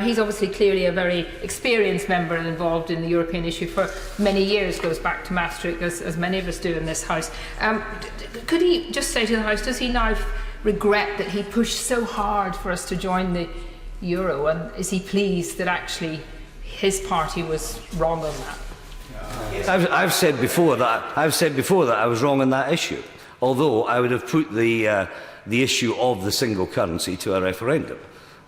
He's obviously clearly a very experienced member and involved in the European issue for many years, goes back to Maastricht, as many of us do in this House. Could he just say to the House, does he now regret that he pushed so hard for us to join the euro, and is he pleased that actually his party was wrong on that? I've said before that I was wrong on that issue, although I would have put the issue of the single currency to a referendum.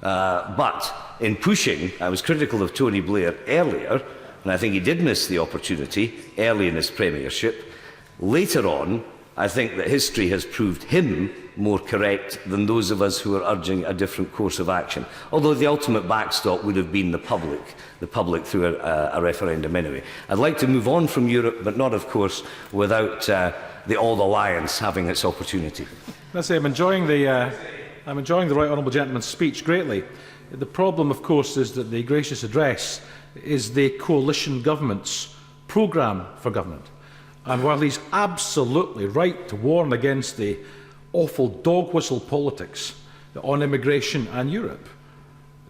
But in pushing, I was critical of Tony Blair earlier, and I think he did miss the opportunity early in his premiership. Later on, I think that history has proved him more correct than those of us who are urging a different course of action, although the ultimate backstop would have been the public through a referendum anyway. I'd like to move on from Europe, but not, of course, without the All Alliance having its opportunity. Let's say I'm enjoying the Right Honourable Gentleman's speech greatly. The problem, of course, is that the gracious address is the coalition government's programme for government. And while he's absolutely right to warn against the awful dog whistle politics on immigration and Europe,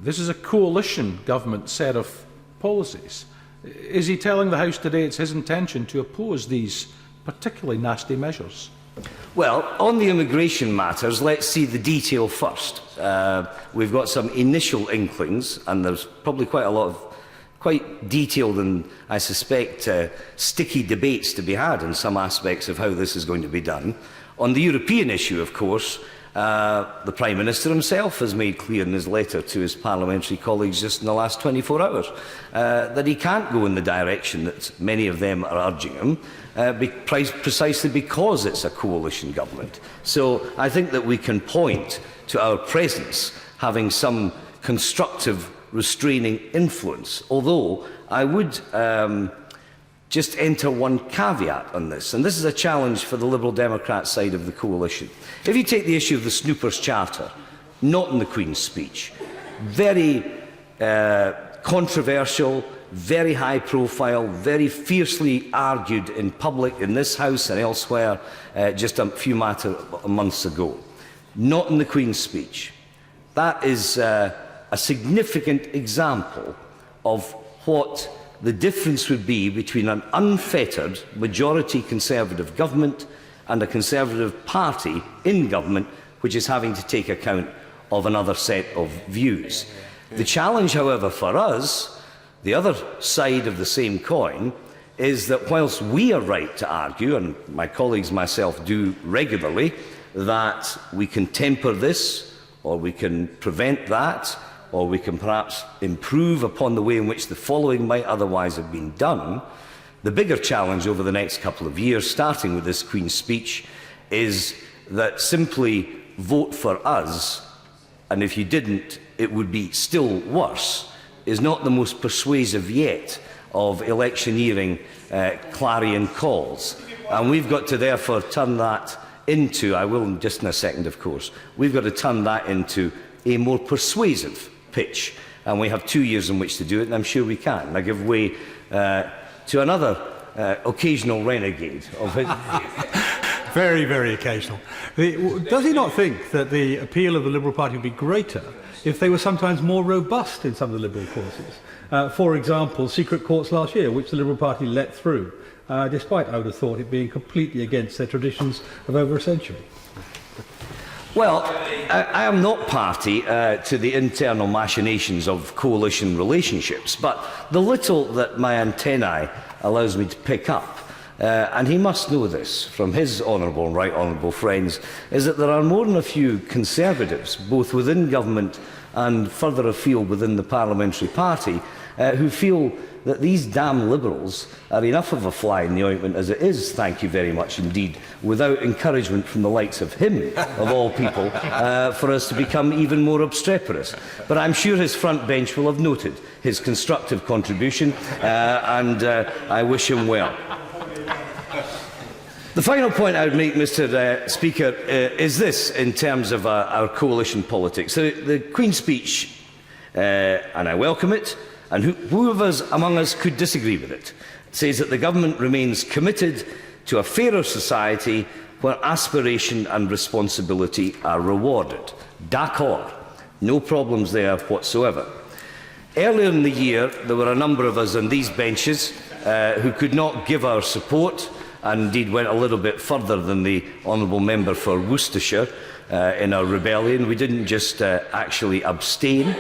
this is a coalition government set of policies. Is he telling the House today it's his intention to oppose these particularly nasty measures? Well, on the immigration matters, let's see the detail first. We've got some initial inklings, and there's probably quite a lot of quite detailed and, I suspect, sticky debates to be had in some aspects of how this is going to be done. On the European issue, of course, the Prime Minister himself has made clear in his letter to his parliamentary colleagues just in the last 24 hours that he can't go in the direction that many of them are urging him, precisely because it's a coalition government. So I think that we can point to our presence having some constructive restraining influence, although I would just enter one caveat on this, and this is a challenge for the Liberal Democrat side of the coalition. If you take the issue of the Snoopers Charter, not in the Queen's speech, very controversial, very high profile, very fiercely argued in public in this House and elsewhere just a few months ago, not in the Queen's speech. That is a significant example of what the difference would be between an unfettered majority Conservative government and a Conservative party in government which is having to take account of another set of views. The challenge, however, for us, the other side of the same coin, is that whilst we are right to argue, and my colleagues and myself do regularly, that we can temper this, or we can prevent that, or we can perhaps improve upon the way in which the following might otherwise have been done, the bigger challenge over the next couple of years, starting with this Queen's speech, is that simply vote for us, and if you didn't, it would be still worse, is not the most persuasive yet of electioneering clarion calls. And we've got to therefore turn that into, I will just in a second of course, we've got to turn that into a more persuasive pitch, and we have 2 years in which to do it, and I'm sure we can. I give way to another occasional renegade of his. Very, very occasional. Does he not think that the appeal of the Liberal Party would be greater if they were sometimes more robust in some of the Liberal causes? For example, secret courts last year, which the Liberal Party let through, despite, I would have thought, it being completely against their traditions of over a century. Well, I am not party to the internal machinations of coalition relationships, but the little that my antennae allows me to pick up, and he must know this from his honourable and right honourable friends, is that there are more than a few Conservatives, both within government and further afield within the parliamentary party, who feel that these damn Liberals are enough of a fly in the ointment as it is, thank you very much indeed, without encouragement from the likes of him, of all people, for us to become even more obstreperous. But I'm sure his front bench will have noted his constructive contribution, and I wish him well. The final point I would make, Mr. Speaker, is this in terms of our coalition politics. The Queen's speech, and I welcome it, and whoever among us could disagree with it, says that the government remains committed to a fairer society where aspiration and responsibility are rewarded. D'accord. No problems there whatsoever. Earlier in the year, there were a number of us on these benches who could not give our support, and indeed went a little bit further than the honourable member for Worcestershire in our rebellion. We didn't just actually abstain,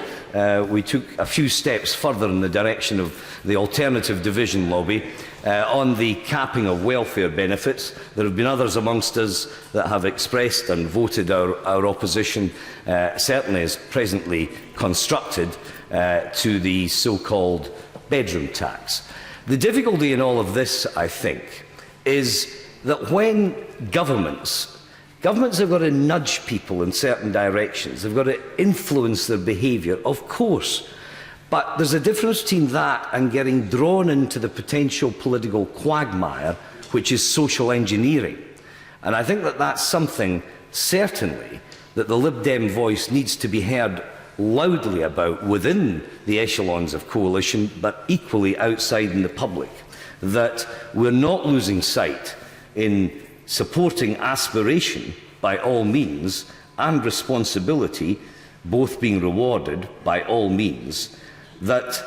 we took a few steps further in the direction of the alternative division lobby on the capping of welfare benefits. There have been others amongst us that have expressed and voted our opposition, certainly as presently constructed, to the so-called bedroom tax. The difficulty in all of this, I think, is that when governments have got to nudge people in certain directions, they've got to influence their behaviour, of course, but there's a difference between that and getting drawn into the potential political quagmire, which is social engineering. And I think that that's something, certainly, that the Lib Dem voice needs to be heard loudly about within the echelons of coalition, but equally outside in the public, that we're not losing sight in supporting aspiration by all means and responsibility both being rewarded by all means, that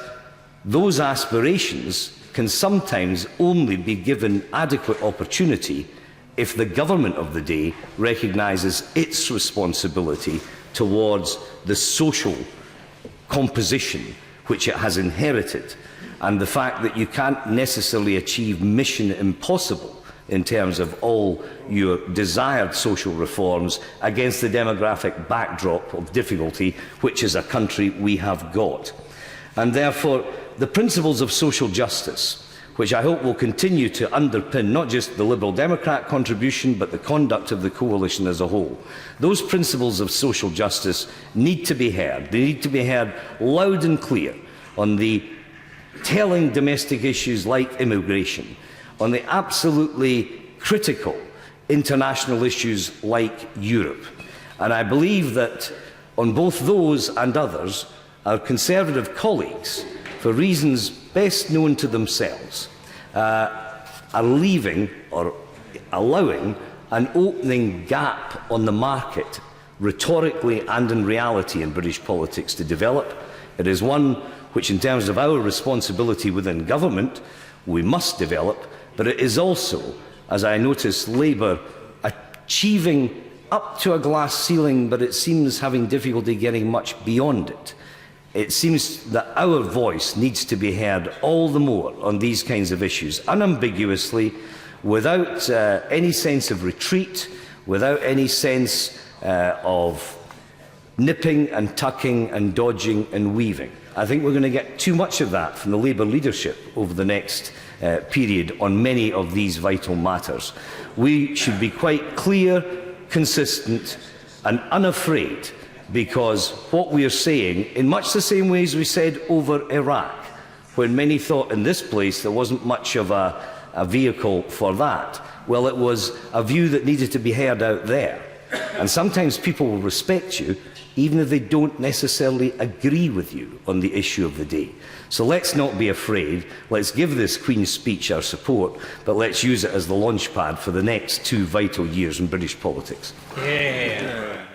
those aspirations can sometimes only be given adequate opportunity if the government of the day recognises its responsibility towards the social composition which it has inherited, and the fact that you can't necessarily achieve mission impossible in terms of all your desired social reforms against the demographic backdrop of difficulty which as a country we have got. And therefore, the principles of social justice, which I hope will continue to underpin not just the Liberal Democrat contribution but the conduct of the coalition as a whole, those principles of social justice need to be heard. They need to be heard loud and clear on the telling domestic issues like immigration, on the absolutely critical international issues like Europe. And I believe that on both those and others, our Conservative colleagues, for reasons best known to themselves, are leaving or allowing an opening gap on the market, rhetorically and in reality in British politics, to develop. It is one which, in terms of our responsibility within government, we must develop, but it is also, as I notice Labour achieving up to a glass ceiling, but it seems having difficulty getting much beyond it. It seems that our voice needs to be heard all the more on these kinds of issues, unambiguously, without any sense of retreat, without any sense of nipping and tucking and dodging and weaving. I think we're going to get too much of that from the Labour leadership over the next period on many of these vital matters. We should be quite clear, consistent and unafraid, because what we are saying, in much the same way as we said over Iraq, when many thought in this place there wasn't much of a vehicle for that, well, it was a view that needed to be heard out there. And sometimes people will respect you even if they don't necessarily agree with you on the issue of the day. So let's not be afraid. Let's give this Queen's speech our support, but let's use it as the launchpad for the next 2 vital years in British politics. Yeah.